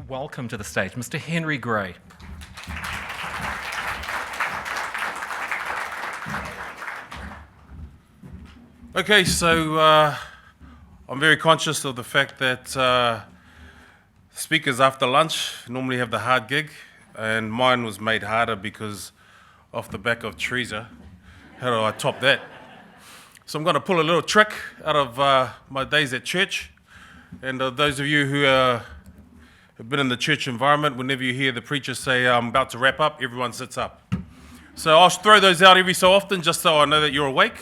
welcome to the stage Mr. Henry Gray. Okay, so I'm very conscious of the fact that speakers after lunch normally have the hard gig, and mine was made harder because off the back of Teresa. How do I top that? So I'm going to pull a little trick out of my days at church. And those of you who have been in the church environment, whenever you hear the preacher say, I'm about to wrap up, everyone sits up. So I'll throw those out every so often just so I know that you're awake.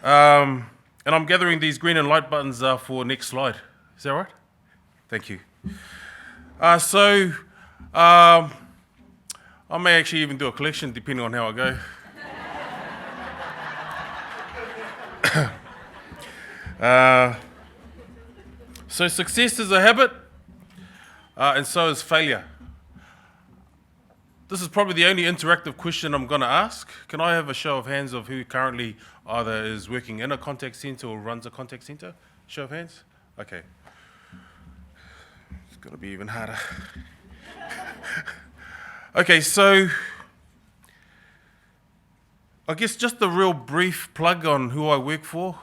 And I'm gathering these green and light buttons for next slide. Is that right? Thank you. I may actually even do a collection depending on how I go. So success is a habit, and so is failure. This is probably the only interactive question I'm going to ask. Can I have a show of hands of who currently either is working in a contact center or runs a contact center? Show of hands? Okay. It's going to be even harder. Okay, so I guess just a real brief plug on who I work for.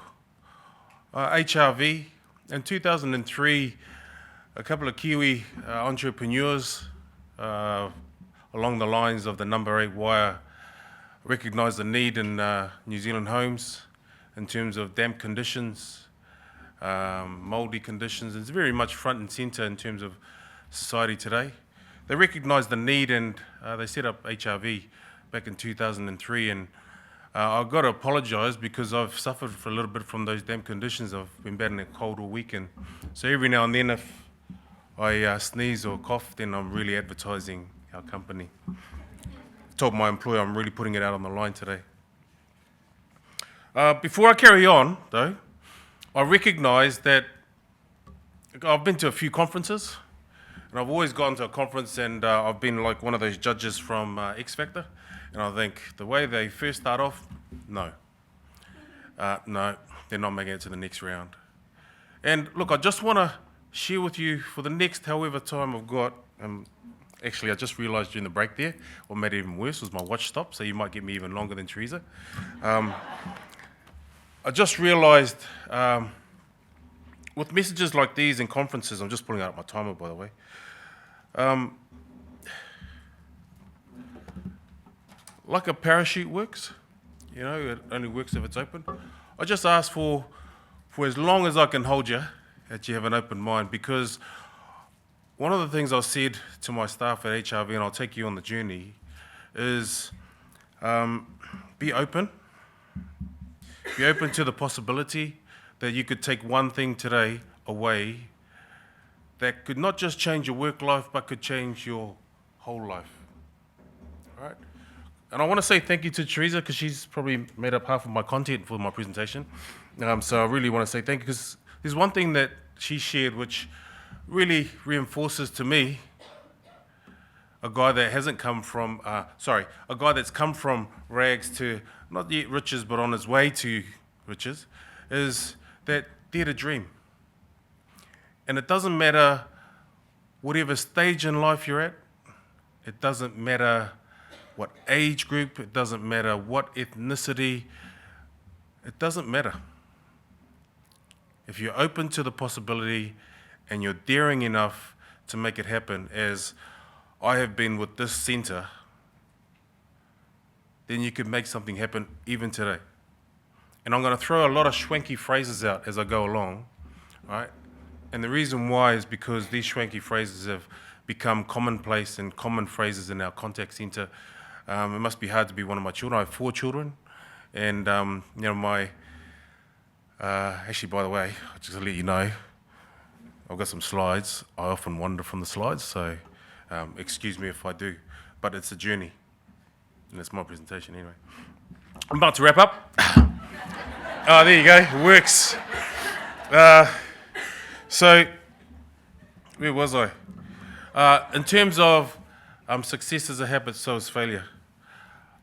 HRV. In 2003, a couple of Kiwi entrepreneurs along the lines of the number 8 wire recognised the need in New Zealand homes in terms of damp conditions, mouldy conditions. It's very much front and centre in terms of society today. They recognised the need and they set up HRV back in 2003, and I've got to apologise because I've suffered for a little bit from those damp conditions. I've been battling a cold all weekend. So every now and then if I sneeze or cough, then I'm really advertising our company. I told my employer I'm really putting it out on the line today. Before I carry on, though, I recognise that I've been to a few conferences, and I've always gone to a conference and I've been like one of those judges from X Factor. And I think the way they first start off, no, they're not making it to the next round. And look, I just want to share with you for the next however time I've got, actually I just realised during the break there, what made it even worse was my watch stopped, so you might get me even longer than Teresa. I just realised with messages like these in conferences, I'm just pulling out my timer by the way, like a parachute works, you know, it only works if it's open. I just ask for as long as I can hold you, that you have an open mind, because one of the things I've said to my staff at HRV, and I'll take you on the journey, is be open. Be open to the possibility that you could take one thing today away that could not just change your work life, but could change your whole life, all right? And I want to say thank you to Teresa because she's probably made up half of my content for my presentation. So I really want to say thank you because there's one thing that she shared which really reinforces to me a guy that hasn't come from, a guy that's come from rags to not yet riches but on his way to riches, is that dare to dream. And it doesn't matter whatever stage in life you're at, it doesn't matter what age group, it doesn't matter what ethnicity, it doesn't matter. If you're open to the possibility and you're daring enough to make it happen, as I have been with this centre, then you could make something happen even today. And I'm going to throw a lot of schwanky phrases out as I go along, right? And the reason why is because these schwanky phrases have become commonplace and common phrases in our contact centre. It must be hard to be one of my children. I have 4 children, and actually, by the way, just to let you know, I've got some slides. I often wander from the slides, so excuse me if I do, but it's a journey, and it's my presentation anyway. I'm about to wrap up. Oh, there you go, it works. So, where was I? In terms of success is a habit, so is failure.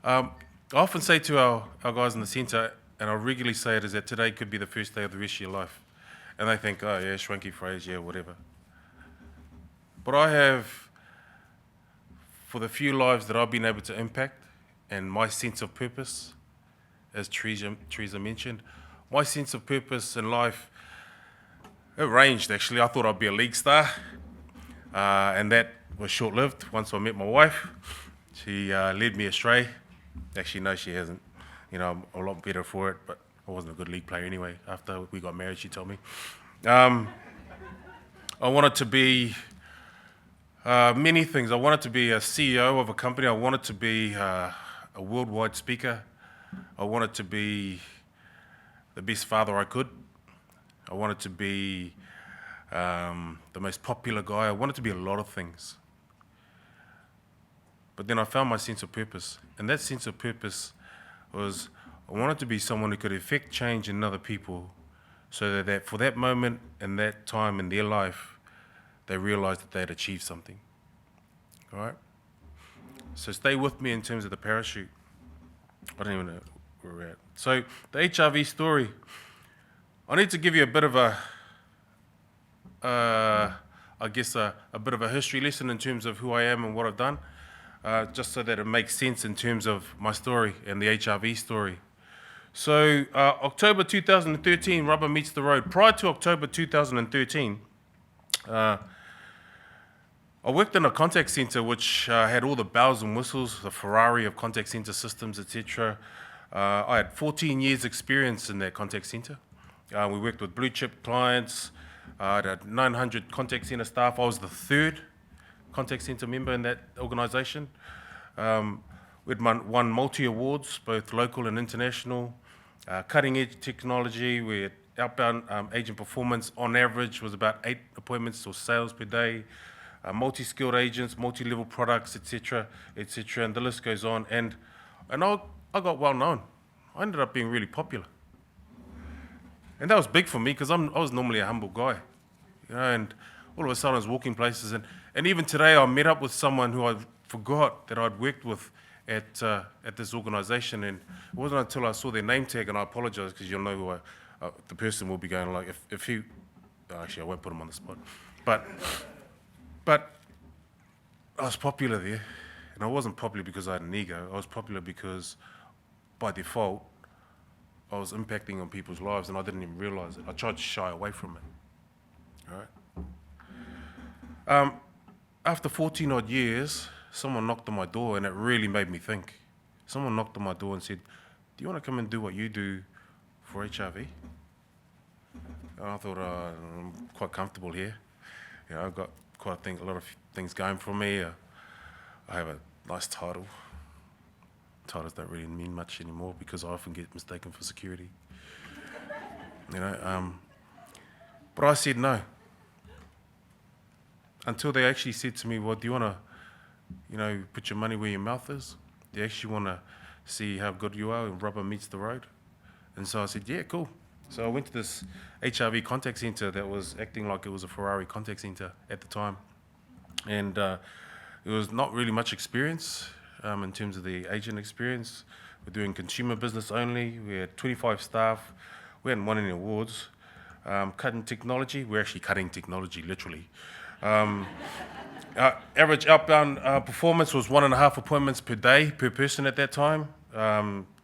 I often say to our guys in the centre, and I regularly say it, is that today could be the first day of the rest of your life. And they think, oh yeah, schwanky phrase, yeah, whatever. But I have, for the few lives that I've been able to impact, and my sense of purpose, as Teresa mentioned, my sense of purpose in life, it ranged actually. I thought I'd be a league star, and that was short-lived. Once I met my wife, she led me astray. Actually, no, she hasn't. You know, I'm a lot better for it, but I wasn't a good league player anyway. After we got married, she told me. I wanted to be many things. I wanted to be a CEO of a company. I wanted to be a worldwide speaker. I wanted to be the best father I could. I wanted to be the most popular guy. I wanted to be a lot of things. But then I found my sense of purpose. And that sense of purpose was I wanted to be someone who could effect change in other people so that for that moment and that time in their life, they realized that they had achieved something. All right? So stay with me in terms of the parachute. I don't even know where we're at. So the HIV story. I need to give you a bit of a bit of a history lesson in terms of who I am and what I've done, just so that it makes sense in terms of my story and the HIV story. So October 2013, rubber meets the road. Prior to October 2013, I worked in a contact center which had all the bells and whistles, the Ferrari of contact center systems, etc. I had 14 years experience in that contact center. We worked with blue chip clients. I had 900 contact center staff. I was the third contact center member in that organization. We'd won multi-awards, both local and international. Cutting edge technology. We had outbound agent performance on average was about 8 appointments or sales per day. Multi-skilled agents, multi-level products, etc., etc., and the list goes on. And I got well known. I ended up being really popular. And that was big for me because I was normally a humble guy, you know, and all of a sudden I was walking places. And even today I met up with someone who I forgot that I'd worked with at this organization, and it wasn't until I saw their name tag, and I apologize because you'll know who the person will be going like, if he, actually I won't put him on the spot, but I was popular there, and I wasn't popular because I had an ego. I was popular because by default I was impacting on people's lives, and I didn't even realize it. I tried to shy away from it. All right. After 14 odd years, someone knocked on my door, and it really made me think. Someone knocked on my door and said, "Do you want to come and do what you do for HIV?" And I thought, I'm quite comfortable here. You know, I've got a lot of things going for me. I have a nice title. Titles don't really mean much anymore because I often get mistaken for security. You know, but I said no. Until they actually said to me, "Well, do you want to, you know, put your money where your mouth is? Do you actually want to see how good you are and rubber meets the road?" And so I said, "Yeah, cool." So I went to this HIV contact center that was acting like it was a Ferrari contact center at the time. And it was not really much experience in terms of the agent experience. We're doing consumer business only. We had 25 staff. We hadn't won any awards. Cutting technology. We're actually cutting technology, literally. Average outbound performance was 1.5 appointments per day per person at that time.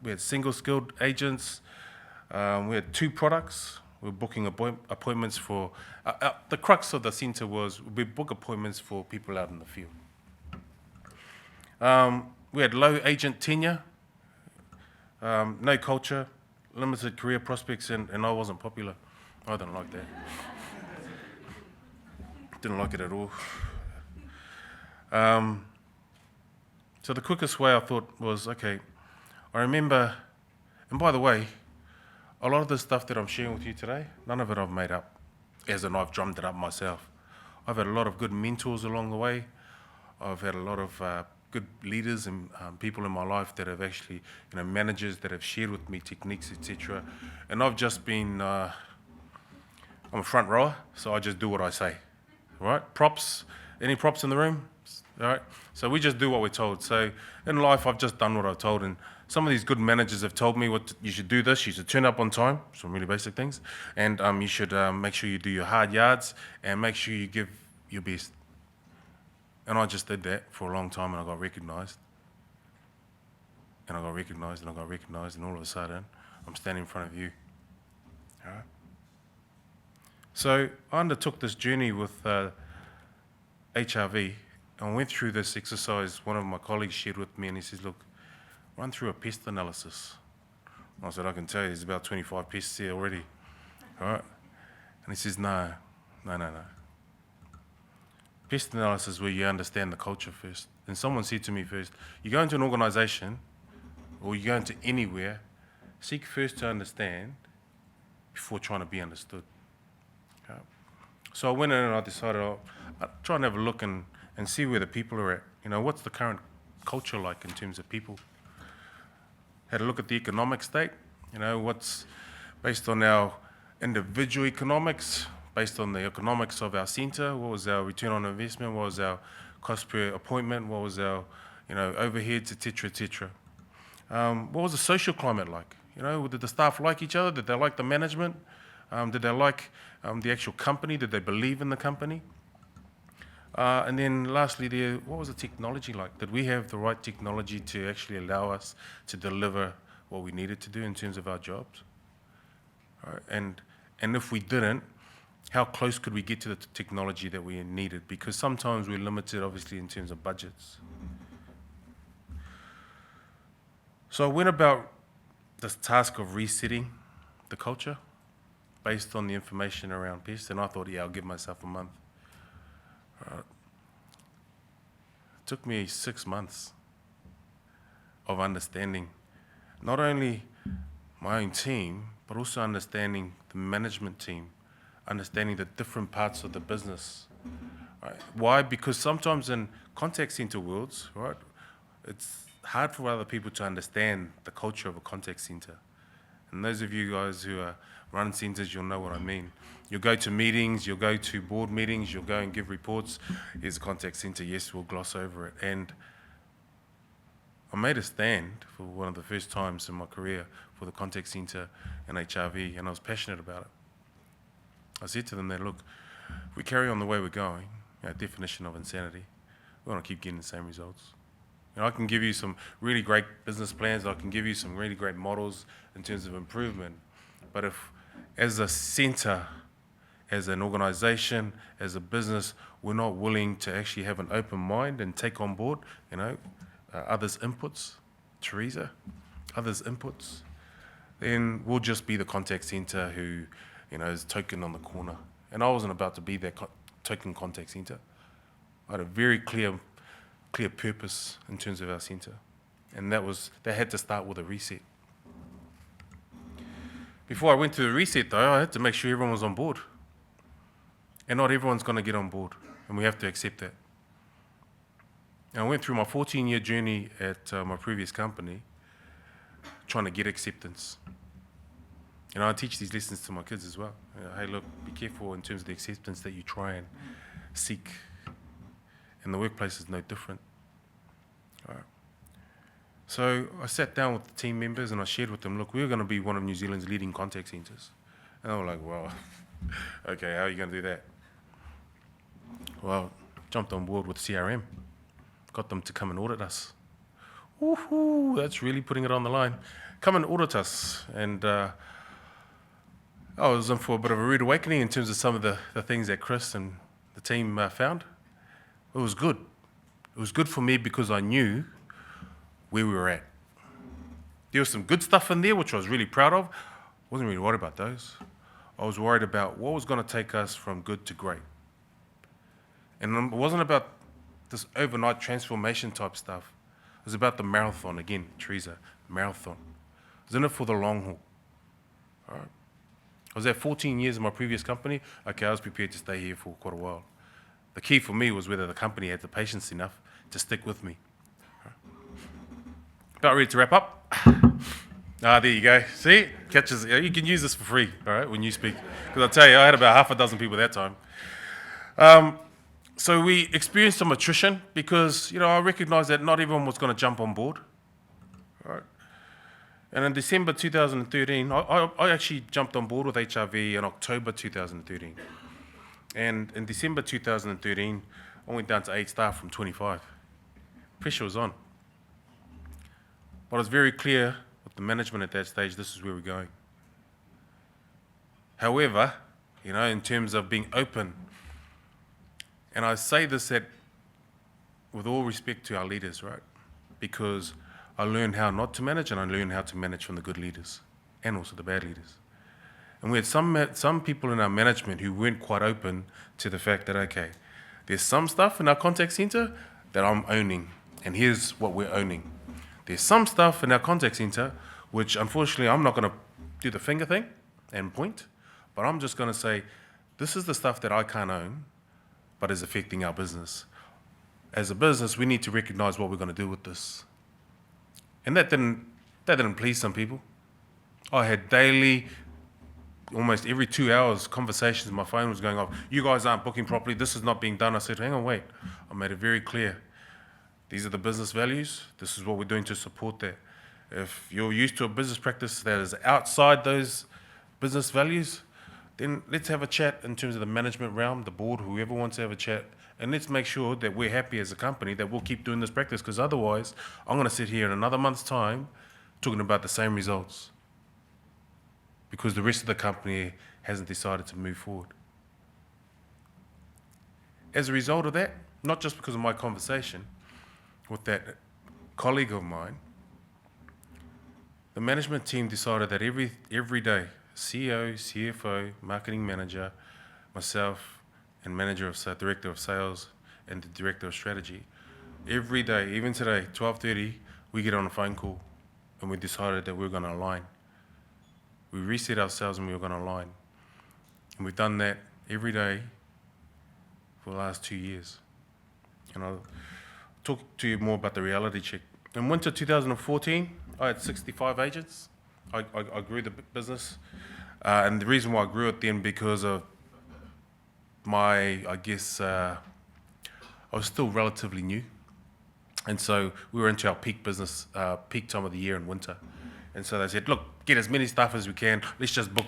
We had single-skilled agents. We had 2 products. We were booking appointments for... the crux of the centre was we book appointments for people out in the field. We had low agent tenure, no culture, limited career prospects, and I wasn't popular. I didn't like that. Didn't like it at all. So the quickest way I thought was, okay, I remember, and by the way, a lot of the stuff that I'm sharing with you today, none of it I've made up, as in I've drummed it up myself. I've had a lot of good mentors along the way. I've had a lot of good leaders and people in my life that have actually, you know, managers that have shared with me techniques, etc. And I've just been, I'm a front rower, so I just do what I say, right? Props, any props in the room? All right, so we just do what we're told. So in life, I've just done what I've told, and some of these good managers have told me you should do this, you should turn up on time, some really basic things, and you should make sure you do your hard yards, and make sure you give your best. And I just did that for a long time, and I got recognised. And I got recognised, and I got recognised, and all of a sudden, I'm standing in front of you. All right? So I undertook this journey with HIV, and I went through this exercise. One of my colleagues shared with me, and he says, look, run through a pest analysis. And I said, I can tell you, there's about 25 pests here already. All right? And he says, no. Pest analysis is where you understand the culture first. And someone said to me first, you go into an organisation, or you go into anywhere, seek first to understand before trying to be understood. Okay? So I went in and I decided I'll try and have a look and see where the people are at. You know, what's the current culture like in terms of people? Had a look at the economic state, you know, what's based on our individual economics, based on the economics of our centre, what was our return on investment, what was our cost per appointment, what was our, you know, overheads, etc., etc. What was the social climate like? You know, did the staff like each other? Did they like the management? Did they like the actual company? Did they believe in the company? And then lastly, what was the technology like? Did we have the right technology to actually allow us to deliver what we needed to do in terms of our jobs? Right? And if we didn't, how close could we get to the technology that we needed? Because sometimes we're limited, obviously, in terms of budgets. So I went about this task of resetting the culture based on the information around pests, and I thought, yeah, I'll give myself a month. It took me 6 months of understanding not only my own team, but also understanding the management team, understanding the different parts of the business. Right? Why? Because sometimes in contact center worlds, right, it's hard for other people to understand the culture of a contact center. And those of you guys who are run centers, you'll know what I mean. You'll go to meetings, you'll go to board meetings, you'll go and give reports. Here's a contact center, yes, we'll gloss over it. And I made a stand for one of the first times in my career for the contact center and HIV, and I was passionate about it. I said to them that, look, if we carry on the way we're going, our definition of insanity, we want to keep getting the same results. You know, I can give you some really great business plans, I can give you some really great models in terms of improvement, but if, as a centre, as an organisation, as a business, we're not willing to actually have an open mind and take on board, you know, others' inputs, Teresa, others' inputs, then we'll just be the contact centre who, you know, is token on the corner. And I wasn't about to be that token contact centre. I had a very clear purpose in terms of our centre, and that had to start with a reset. Before I went to the reset, though, I had to make sure everyone was on board. And not everyone's going to get on board, and we have to accept that. And I went through my 14-year journey at my previous company trying to get acceptance. You know, I teach these lessons to my kids as well. You know, hey, look, be careful in terms of the acceptance that you try and seek. And the workplace is no different. All right. So I sat down with the team members and I shared with them, look, we're going to be one of New Zealand's leading contact centres. And they were like, well, okay, how are you going to do that? Well, jumped on board with CRM, got them to come and audit us. Woohoo, that's really putting it on the line. Come and audit us. And I was in for a bit of a rude awakening in terms of some of the things that Chris and the team found. It was good. It was good for me because I knew where we were at. There was some good stuff in there, which I was really proud of. Wasn't really worried about those. I was worried about what was going to take us from good to great. And it wasn't about this overnight transformation type stuff. It was about the marathon, again, Teresa, marathon. I was in it for the long haul. All right. I was there 14 years in my previous company. Okay, I was prepared to stay here for quite a while. The key for me was whether the company had the patience enough to stick with me. All right. About ready to wrap up. There you go. See? Catches. You can use this for free, all right, when you speak. Because I'll tell you, I had about half a dozen people that time. So we experienced some attrition because, you know, I recognised that not everyone was going to jump on board. All right. And in December 2013, I actually jumped on board with HIV in October 2013. And in December 2013, I went down to 8 staff from 25. Pressure was on. But it was very clear with the management at that stage, this is where we're going. However, in terms of being open, and I say this with all respect to our leaders, right? Because I learned how not to manage, and I learned how to manage from the good leaders and also the bad leaders. And we had some people in our management who weren't quite open to the fact that, okay, there's some stuff in our contact center that I'm owning, and here's what we're owning. There's some stuff in our contact center which, unfortunately, I'm not going to do the finger thing and point, but I'm just going to say, this is the stuff that I can't own, but is affecting our business. As a business, we need to recognize what we're going to do with this. And that didn't please some people. I had daily, almost every 2 hours, conversations. My phone was going off. You guys aren't booking properly. This is not being done. I said, hang on, wait. I made it very clear. These are the business values. This is what we're doing to support that. If you're used to a business practice that is outside those business values, then let's have a chat in terms of the management realm, the board, whoever wants to have a chat, and let's make sure that we're happy as a company that we'll keep doing this practice, because otherwise I'm going to sit here in another month's time talking about the same results because the rest of the company hasn't decided to move forward. As a result of that, not just because of my conversation with that colleague of mine, the management team decided that every day, CEO, CFO, marketing manager, myself, and director of sales, and the director of strategy, every day, even today, 12:30, we get on a phone call, and we decided that we're going to align. We reset ourselves, and we were going to align. And we've done that every day for the last 2 years. And I'll talk to you more about the reality check. In winter 2014, I had 65 agents. I grew the business. And the reason why I grew it then because of I was still relatively new. And so we were into our peak business, peak time of the year in winter. And so they said, look, get as many staff as we can. Let's just book.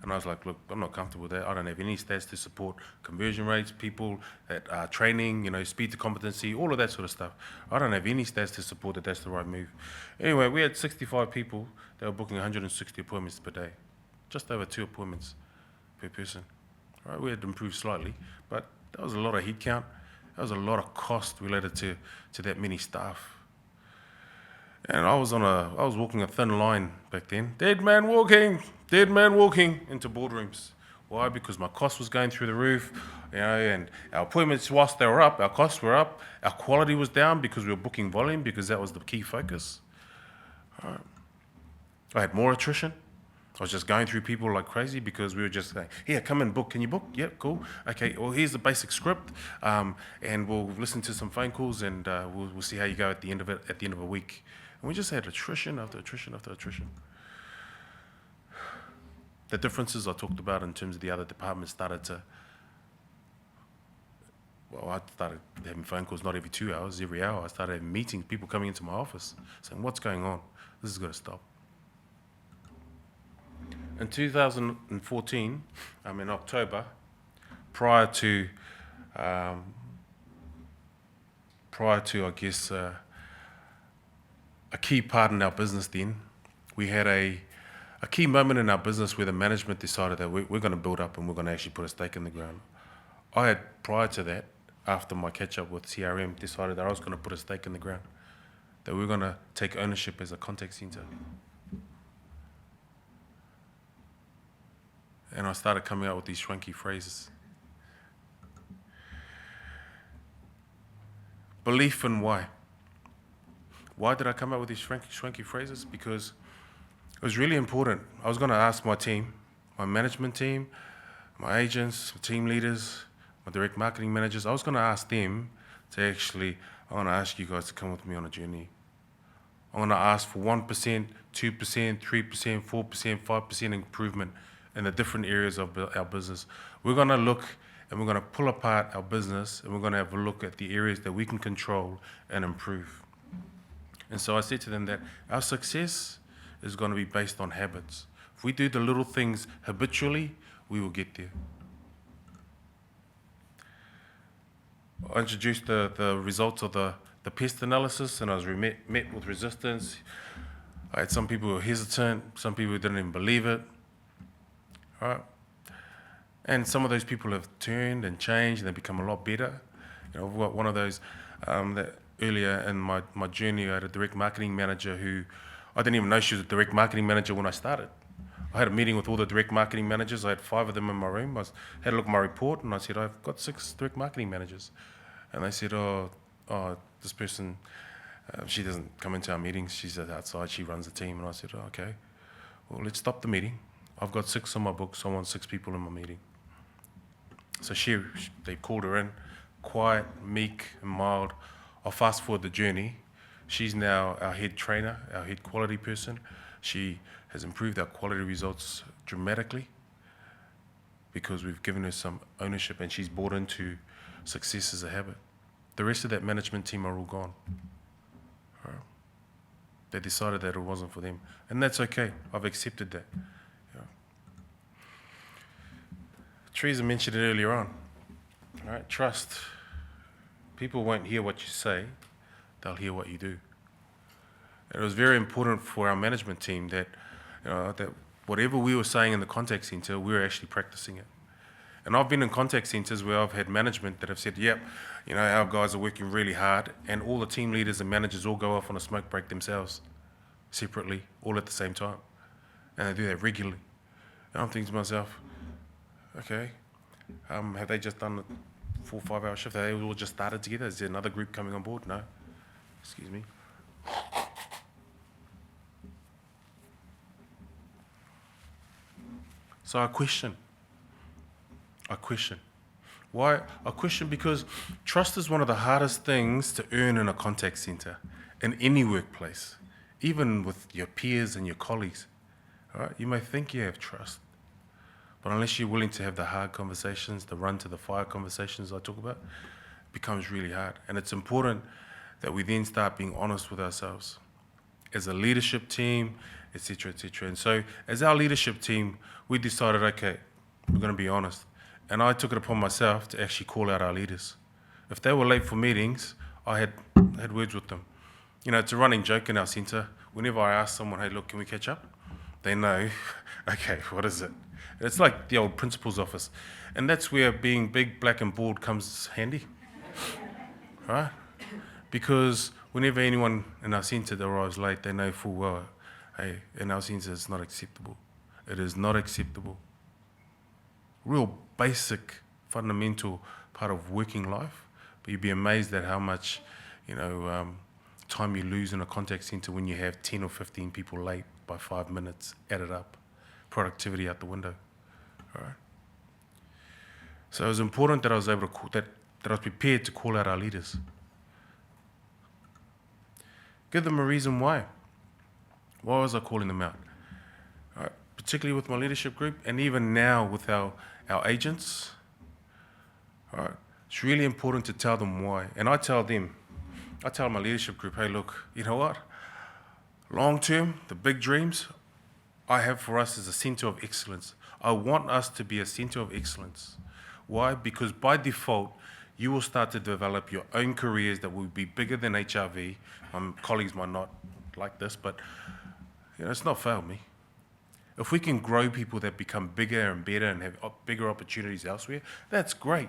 And I was like, look, I'm not comfortable with that. I don't have any stats to support conversion rates, people that are training, speed to competency, all of that sort of stuff. I don't have any stats to support that that's the right move. Anyway, we had 65 people that were booking 160 appointments per day, just over 2 appointments per person. All right, we had improved slightly, but that was a lot of head count. That was a lot of cost related to that many staff. And I was walking a thin line back then. Dead man walking into boardrooms. Why? Because my cost was going through the roof, and our appointments, whilst they were up, our costs were up. Our quality was down because we were booking volume, because that was the key focus. All right. I had more attrition. I was just going through people like crazy because we were just saying, here, come and book. Can you book? Yeah, cool. Okay, well, here's the basic script, and we'll listen to some phone calls, and we'll see how you go at the end of a week. And we just had attrition after attrition after attrition. The differences I talked about in terms of the other departments I started having phone calls not every 2 hours, every hour. I started having meetings, people coming into my office saying, what's going on? This is going to stop. In 2014, in October, prior to I guess, a key part in our business then, we had a key moment in our business where the management decided that we're going to build up and we're going to actually put a stake in the ground. I had, prior to that, after my catch-up with CRM, decided that I was going to put a stake in the ground, that we're going to take ownership as a contact center. And I started coming out with these swanky phrases. Belief in why. Why did I come up with these swanky phrases? Because it was really important. I was going to ask my team, my management team, my agents, my team leaders, my direct marketing managers, I was going to ask them to actually, I want to ask you guys to come with me on a journey. I want to ask for 1%, 2%, 3%, 4%, 5% improvement in the different areas of our business. We're going to look and we're going to pull apart our business, and we're going to have a look at the areas that we can control and improve. And so I said to them that our success is going to be based on habits. If we do the little things habitually, we will get there. I introduced the results of the pest analysis, and I was met with resistance. I had some people who were hesitant, some people who didn't even believe it. All right? And some of those people have turned and changed, and they've become a lot better. You know, I've got one of those that earlier in my journey, I had a direct marketing manager who, I didn't even know she was a direct marketing manager when I started. I had a meeting with all the direct marketing managers. I had 5 of them in my room. Had a look at my report, and I said, I've got 6 direct marketing managers. And they said, oh, this person, she doesn't come into our meetings. She's outside. She runs the team. And I said, oh, okay, well, let's stop the meeting. I've got 6 on my books. I want 6 people in my meeting. So they called her in, quiet, meek, and mild. I'll fast forward the journey. She's now our head trainer, our head quality person. She has improved our quality results dramatically because we've given her some ownership, and she's bought into success as a habit. The rest of that management team are all gone. All right. They decided that it wasn't for them, and that's okay. I've accepted that. Yeah. Teresa mentioned it earlier on. All right, trust. People won't hear what you say, they'll hear what you do. And it was very important for our management team that, that whatever we were saying in the contact centre, we were actually practicing it. And I've been in contact centres where I've had management that have said, yep, our guys are working really hard, and all the team leaders and managers all go off on a smoke break themselves, separately, all at the same time. And they do that regularly. And I'm thinking to myself, okay, have they just done a 4 or 5 hour shift? Have they all just started together? Is there another group coming on board? No. Excuse me. So I question. Why? I question because trust is one of the hardest things to earn in a contact centre, in any workplace, even with your peers and your colleagues. All right? You may think you have trust, but unless you're willing to have the hard conversations, the run to the fire conversations I talk about, it becomes really hard. And it's important that we then start being honest with ourselves as a leadership team, etc., etc. And so as our leadership team, we decided, okay, we're going to be honest. And I took it upon myself to actually call out our leaders. If they were late for meetings, I had words with them. It's a running joke in our centre. Whenever I ask someone, hey, look, can we catch up? They know, okay, what is it? It's like the old principal's office. And that's where being big, black and bald comes handy, right? Because whenever anyone in our centre arrives late, they know full well, hey, in our centre it's not acceptable. It is not acceptable. Real basic, fundamental part of working life, but you'd be amazed at how much, time you lose in a contact centre when you have 10 or 15 people late by 5 minutes, added up, productivity out the window. All right. So it was important that I was able to that I was prepared to call out our leaders. Give them a reason why. Why was I calling them out? All right. Particularly with my leadership group, and even now with our agents. All right. It's really important to tell them why. And I tell my leadership group, hey, look, you know what? Long term, the big dreams I have for us is a centre of excellence. I want us to be a centre of excellence. Why? Because by default, you will start to develop your own careers that will be bigger than HRV. My colleagues might not like this, but it's not failed me. If we can grow people that become bigger and better and have bigger opportunities elsewhere, that's great.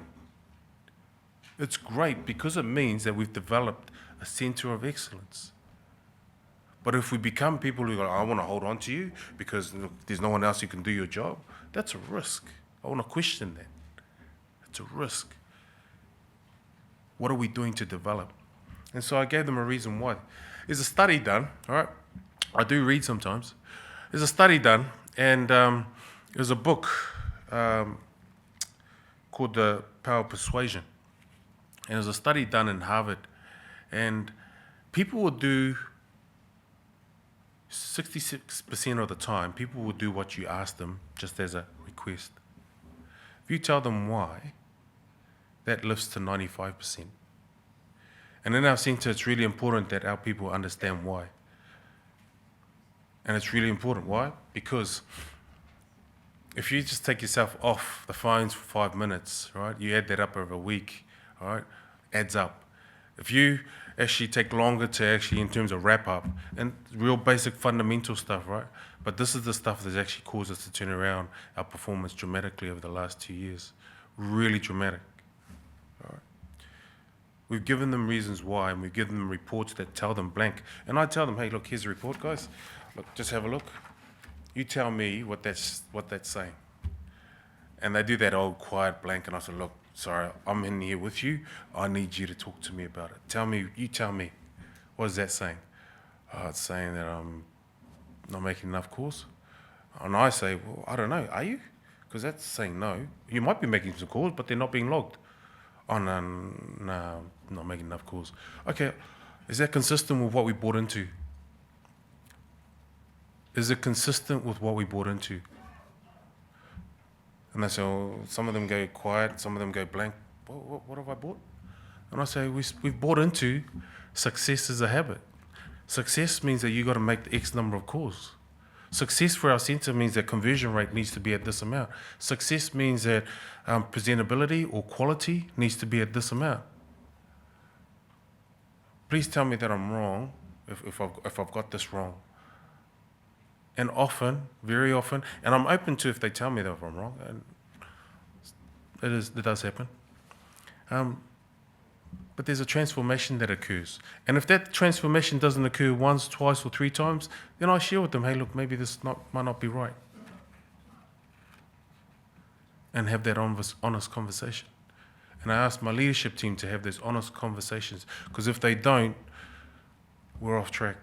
It's great because it means that we've developed a centre of excellence. But if we become people who go, I want to hold on to you because there's no one else who can do your job, that's a risk. I want to question that. It's a risk. What are we doing to develop? And so I gave them a reason why. There's a study done, all right? I do read sometimes. There's a study done, and there's a book called The Power of Persuasion. And there's a study done in Harvard, and people will do 66% of the time, people will do what you ask them just as a request. If you tell them why, that lifts to 95%. And in our centre, it's really important that our people understand why. And it's really important. Why? Because if you just take yourself off the phones for 5 minutes, right, you add that up over a week, all right, adds up. If you actually take longer to actually, in terms of wrap up, and real basic fundamental stuff, right? But this is the stuff that's actually caused us to turn around our performance dramatically over the last 2 years. Really dramatic. All right. We've given them reasons why, and we've given them reports that tell them blank. And I tell them, hey, look, here's a report, guys. Look, just have a look. You tell me what that's saying. And they do that old quiet blank, and I said, look, sorry, I'm in here with you. I need you to talk to me about it. You tell me. What is that saying? Oh, it's saying that I'm not making enough calls. And I say, well, I don't know, are you? Because that's saying no. You might be making some calls, but they're not being logged. Oh, no, not making enough calls. Okay, is that consistent with what we bought into? Is it consistent with what we bought into? And they say, well, some of them go quiet, some of them go blank. What have I bought? And I say, we've bought into success as a habit. Success means that you got to make the X number of calls. Success for our centre means that conversion rate needs to be at this amount. Success means that presentability or quality needs to be at this amount. Please tell me that I'm wrong if I've got this wrong. And often, very often, and I'm open to if they tell me that if I'm wrong, and it does happen. But there's a transformation that occurs. And if that transformation doesn't occur once, twice, or 3 times, then I share with them, hey, look, maybe this might not be right. And have that honest conversation. And I ask my leadership team to have those honest conversations, because if they don't, we're off track.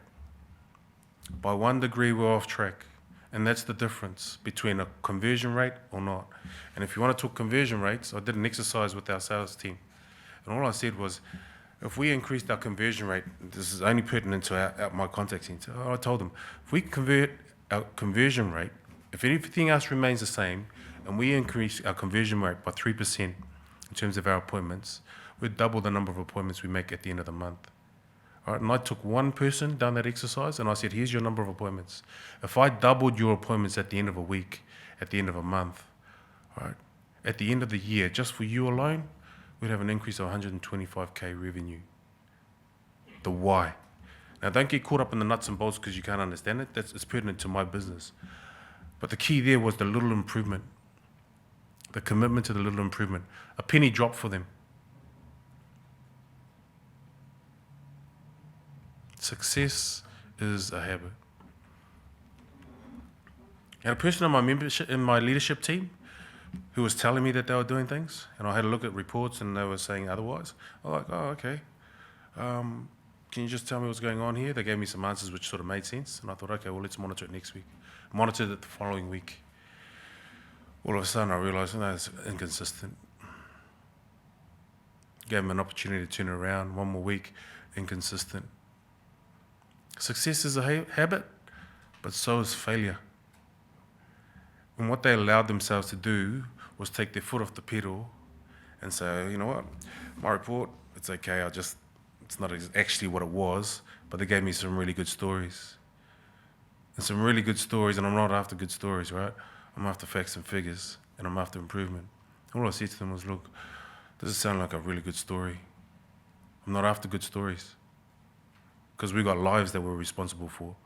By 1 degree, we're off track. And that's the difference between a conversion rate or not. And if you want to talk conversion rates, I did an exercise with our sales team. And all I said was, if we increased our conversion rate, this is only pertinent to my contact center, I told them, if we convert our conversion rate, if anything else remains the same, and we increase our conversion rate by 3% in terms of our appointments, we'd double the number of appointments we make at the end of the month. All right, and I took one person down that exercise, and I said, here's your number of appointments. If I doubled your appointments at the end of a week, at the end of a month, all right, at the end of the year, just for you alone, we'd have an increase of 125K revenue. The why. Now, don't get caught up in the nuts and bolts because you can't understand it. It's pertinent to my business. But the key there was the little improvement, the commitment to the little improvement. A penny drop for them. Success is a habit. I had a person in my leadership team who was telling me that they were doing things, and I had a look at reports and they were saying otherwise. I was like, oh, okay. Can you just tell me what's going on here? They gave me some answers which sort of made sense, and I thought, okay, well, let's monitor it next week. Monitored it the following week. All of a sudden, I realized, no, it's inconsistent. Gave them an opportunity to turn it around. 1 more week, inconsistent. Success is a habit, but so is failure. And what they allowed themselves to do was take their foot off the pedal and say, you know what, my report, it's okay, it's not actually what it was, but they gave me some really good stories. And some really good stories, and I'm not after good stories, right? I'm after facts and figures, and I'm after improvement. And all I said to them was, look, does it sound like a really good story? I'm not after good stories, because we've got lives that we're responsible for.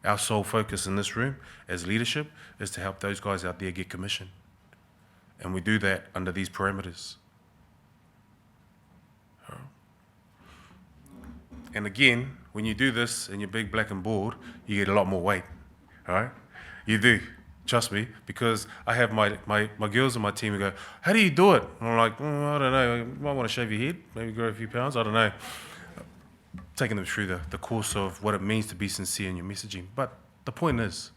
Our sole focus in this room as leadership is to help those guys out there get commission. And we do that under these parameters. And again, when you do this and you're big, black and bald, you get a lot more weight, all right? You do, trust me, because I have my girls on my team who go, how do you do it? And I'm like, I don't know, you might want to shave your head, maybe grow a few pounds, I don't know. Taking them through the course of what it means to be sincere in your messaging. But the point is,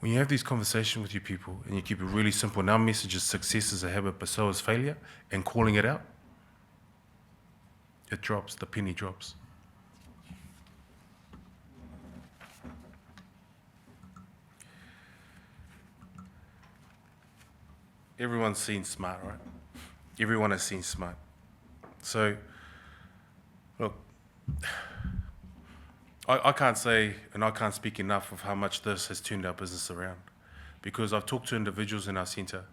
when you have these conversations with your people and you keep it really simple, and our message is success is a habit, but so is failure, and calling it out, it drops, the penny drops. Everyone's seen smart, right? Everyone has seen smart. So, look, I can't say, and I can't speak enough of how much this has turned our business around, because I've talked to individuals in our centre,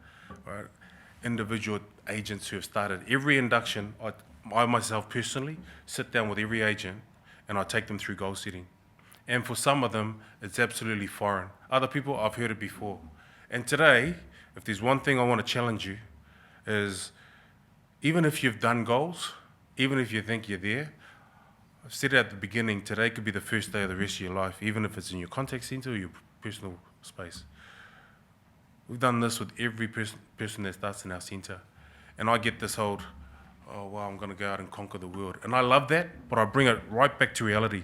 right? Individual agents who have started every induction. I myself personally sit down with every agent and I take them through goal setting. And for some of them, it's absolutely foreign. Other people, I've heard it before. And today, if there's one thing I want to challenge you, is even if you've done goals, even if you think you're there, I've said it at the beginning, today could be the first day of the rest of your life, even if it's in your contact center or your personal space. We've done this with every person that starts in our center. And I get this whole, oh, wow, I'm going to go out and conquer the world. And I love that, but I bring it right back to reality.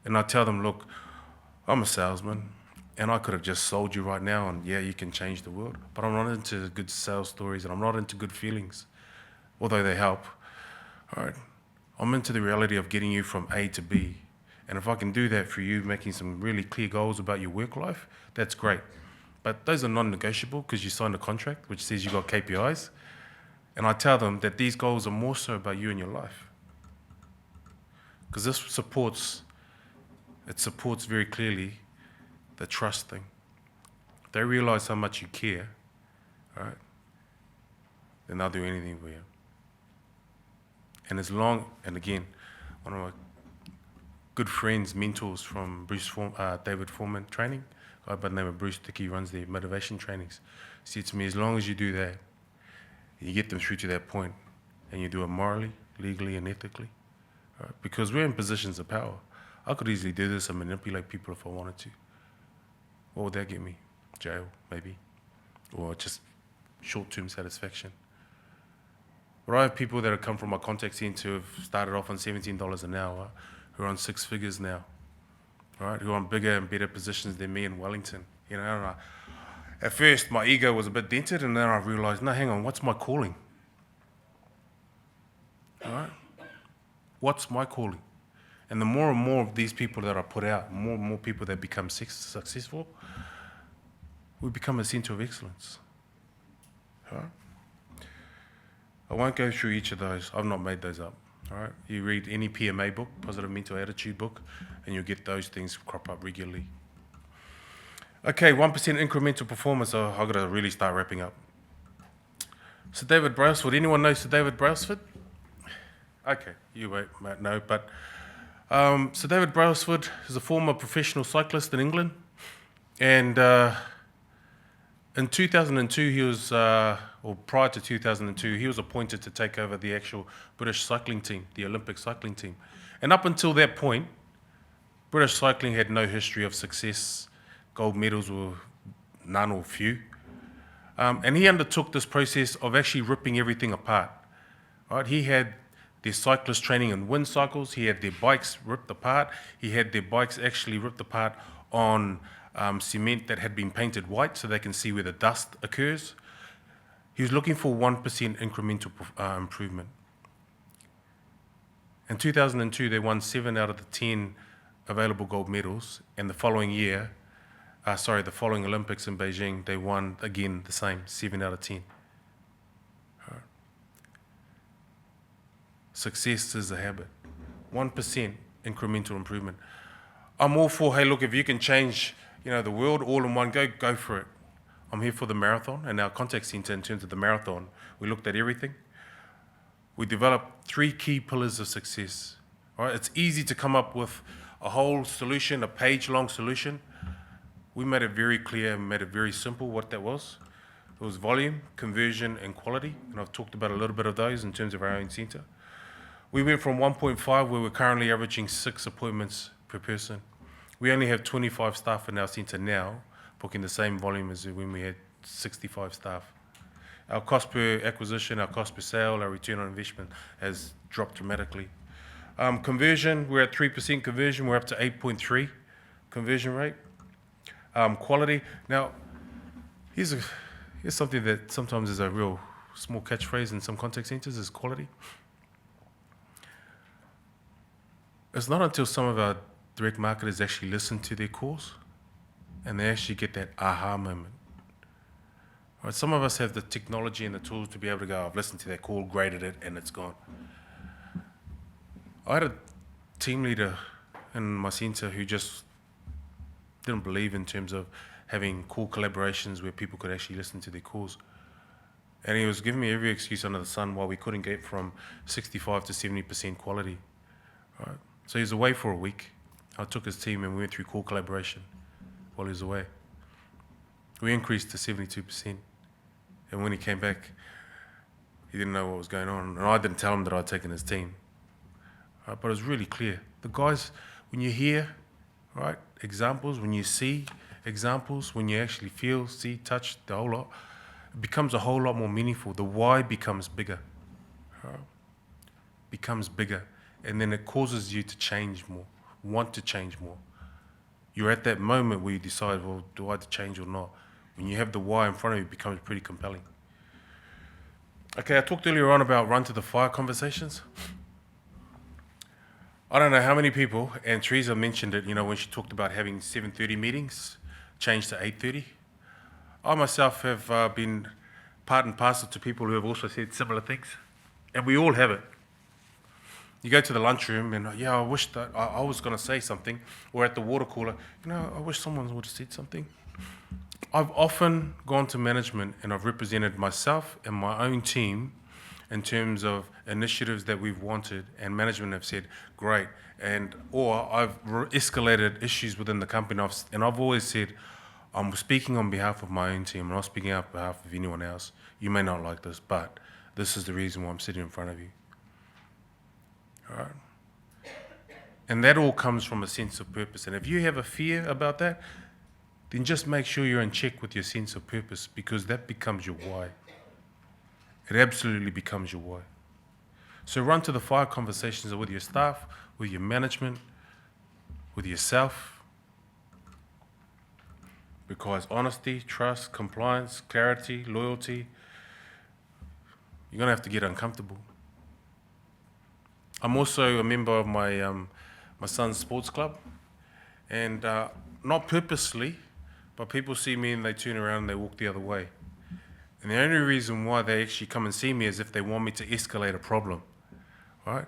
And I tell them, look, I'm a salesman, and I could have just sold you right now, and yeah, you can change the world. But I'm not into good sales stories, and I'm not into good feelings, although they help. All right. I'm into the reality of getting you from A to B. And if I can do that for you, making some really clear goals about your work life, that's great. But those are non-negotiable because you signed a contract which says you've got KPIs. And I tell them that these goals are more so about you and your life. Because this supports very clearly the trust thing. If they realize how much you care, all right, then they'll do anything for you. And and again, one of my good friends, mentors from David Foreman training, a guy by the name of Bruce Dickey, runs the motivation trainings, said to me, as long as you do that, you get them through to that point, and you do it morally, legally, and ethically, right? Because we're in positions of power. I could easily do this and manipulate people if I wanted to. What would that get me? Jail, maybe, or just short-term satisfaction. But I have people that have come from my contact center who have started off on $17 an hour, who are on 6 figures now, right? Who are on bigger and better positions than me in Wellington. You know, and at first my ego was a bit dented, and then I realized, no, hang on, what's my calling? All right? What's my calling? And the more and more of these people that I put out, more and more people that become successful, we become a center of excellence. All right? I won't go through each of those. I've not made those up. All right? You read any PMA book, Positive Mental Attitude book, and you'll get those things crop up regularly. Okay, 1% incremental performance. Oh, I've got to really start wrapping up. Sir David Brailsford. Anyone know Sir David Brailsford? Okay, you won't know, but Sir David Brailsford is a former professional cyclist in England, and in 2002, he was, or prior to 2002, he was appointed to take over the actual British cycling team, the Olympic cycling team. And up until that point, British cycling had no history of success. Gold medals were none or few. And he undertook this process of actually ripping everything apart. Right? He had their cyclists training in wind cycles. He had their bikes ripped apart. He had their bikes actually ripped apart on cement that had been painted white so they can see where the dust occurs. He was looking for 1% incremental improvement. In 2002, they won 7 out of the 10 available gold medals, and the following year, the following Olympics in Beijing, they won again the same, 7 out of 10. Right. Success is a habit. 1% incremental improvement. I'm all for, hey, look, if you can change the world all in one go for it. I'm here for the marathon, and our contact center in terms of the marathon, we looked at everything. We developed 3 key pillars of success. All right? It's easy to come up with a whole solution, a page-long solution. We made it very clear and made it very simple what that was. It was volume, conversion, and quality, and I've talked about a little bit of those in terms of our own center. We went from 1.5, where we're currently averaging 6 appointments per person. We only have 25 staff in our centre now, booking the same volume as when we had 65 staff. Our cost per acquisition, our cost per sale, our return on investment has dropped dramatically. Conversion, we're at 3% conversion, we're up to 8.3 conversion rate. Quality, now, here's something that sometimes is a real small catchphrase in some contact centres, is quality. It's not until some of our direct marketers actually listen to their calls and they actually get that aha moment. Right, some of us have the technology and the tools to be able to go, I've listened to that call, graded it, and it's gone. I had a team leader in my centre who just didn't believe in terms of having call collaborations where people could actually listen to their calls. And he was giving me every excuse under the sun why we couldn't get from 65 to 70% quality. Right? So he was away for a week. I took his team and we went through core collaboration while he was away. We increased to 72%. And when he came back, he didn't know what was going on. And I didn't tell him that I'd taken his team. Right? But it was really clear. The guys, when you hear, right, examples, when you see examples, when you actually feel, see, touch, the whole lot, it becomes a whole lot more meaningful. The why becomes bigger. Right? Becomes bigger. And then it causes you to change more, want to change more. You're at that moment where you decide, well, do I change or not? When you have the why in front of you, it becomes pretty compelling. Okay, I talked earlier on about run to the fire conversations. I don't know how many people, and Teresa mentioned it, when she talked about having 7:30 meetings, changed to 8:30. I myself have been part and parcel to people who have also said similar things, and we all have it. You go to the lunchroom and, I wish that I was going to say something, or at the water cooler, I wish someone would have said something. I've often gone to management and I've represented myself and my own team in terms of initiatives that we've wanted, and management have said, great, or I've escalated issues within the company, and I've always said, I'm speaking on behalf of my own team, I'm not speaking on behalf of anyone else. You may not like this, but this is the reason why I'm sitting in front of you. All right? And that all comes from a sense of purpose. And if you have a fear about that, then just make sure you're in check with your sense of purpose, because that becomes your why. It absolutely becomes your why. So run to the fire conversations with your staff, with your management, with yourself, because honesty, trust, compliance, clarity, loyalty, you're going to have to get uncomfortable. I'm also a member of my son's sports club, and not purposely, but people see me and they turn around and they walk the other way. And the only reason why they actually come and see me is if they want me to escalate a problem, right?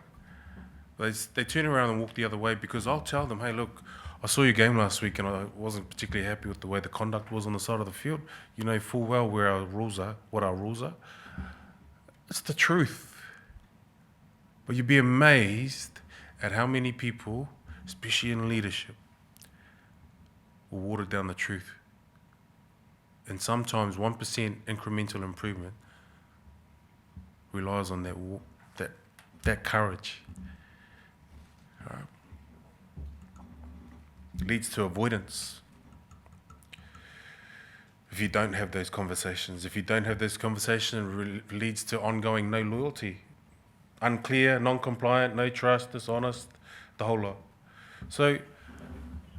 They turn around and walk the other way, because I'll tell them, hey, look, I saw your game last week and I wasn't particularly happy with the way the conduct was on the side of the field. You know full well what our rules are. It's the truth. But you'd be amazed at how many people, especially in leadership, will water down the truth. And sometimes 1% incremental improvement relies on that courage. All right. It leads to avoidance. If you don't have those conversations, it leads to ongoing no loyalty. Unclear, non-compliant, no trust, dishonest, the whole lot. So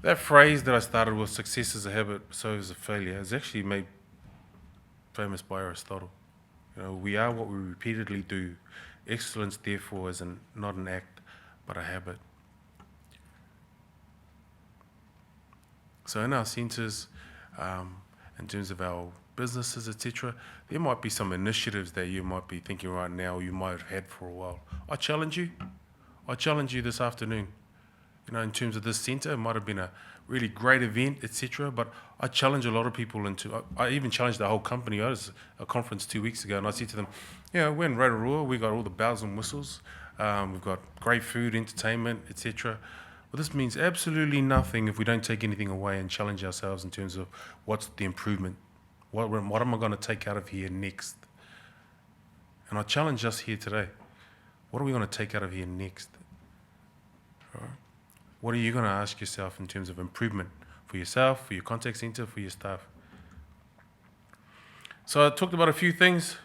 that phrase that I started with, success is a habit, so is a failure, is actually made famous by Aristotle. We are what we repeatedly do. Excellence, therefore, is not an act, but a habit. So in our centres, in terms of our businesses, etc., there might be some initiatives that you might be thinking right now, or you might have had for a while. I challenge you this afternoon. In terms of this centre, it might have been a really great event, etc., but I challenge a lot of people I even challenged the whole company. I was at a conference 2 weeks ago, and I said to them, we're in Rotorua, we got all the bells and whistles, we've got great food, entertainment, etc., but this means absolutely nothing if we don't take anything away and challenge ourselves in terms of what's the improvement. What am I going to take out of here next? And I challenge us here today. What are we going to take out of here next? All right. What are you going to ask yourself in terms of improvement for yourself, for your contact centre, for your staff? So I talked about a few things.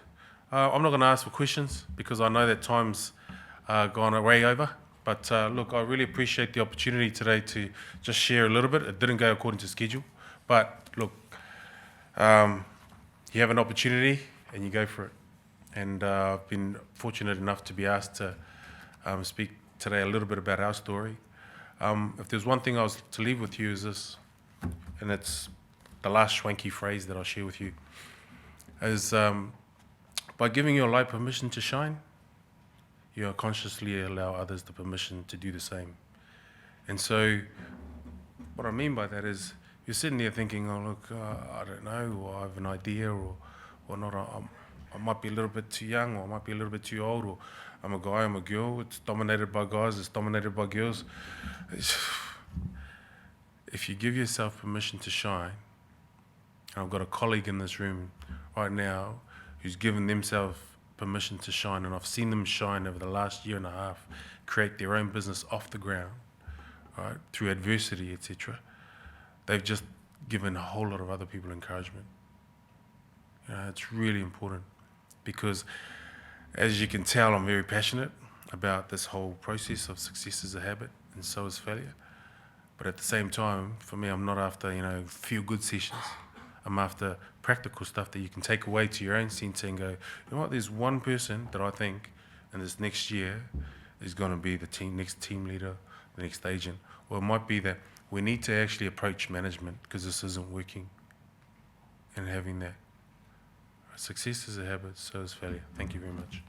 I'm not going to ask for questions because I know that time's gone way over. But look, I really appreciate the opportunity today to just share a little bit. It didn't go according to schedule. But look, you have an opportunity and you go for it. And I've been fortunate enough to be asked to speak today a little bit about our story. If there's one thing I was to leave with you is this, and it's the last swanky phrase that I'll share with you, is by giving your light permission to shine, you consciously allow others the permission to do the same. And so what I mean by that is you're sitting there thinking, oh, look, I don't know, or I have an idea or not. I might be a little bit too young, or I might be a little bit too old, or I'm a guy, I'm a girl. It's dominated by guys, it's dominated by girls. If you give yourself permission to shine, and I've got a colleague in this room right now who's given themselves permission to shine, and I've seen them shine over the last year and a half, create their own business off the ground, right, through adversity, etc. They've just given a whole lot of other people encouragement. You know, it's really important because, as you can tell, I'm very passionate about this whole process of success as a habit, and so is failure. But at the same time, for me, I'm not after, feel-good sessions. I'm after practical stuff that you can take away to your own centre and go, you know what, there's one person that I think in this next year is going to be the next team leader, the next agent. Or it might be that we need to actually approach management because this isn't working, and having that. Success is a habit, so is failure. Thank you very much.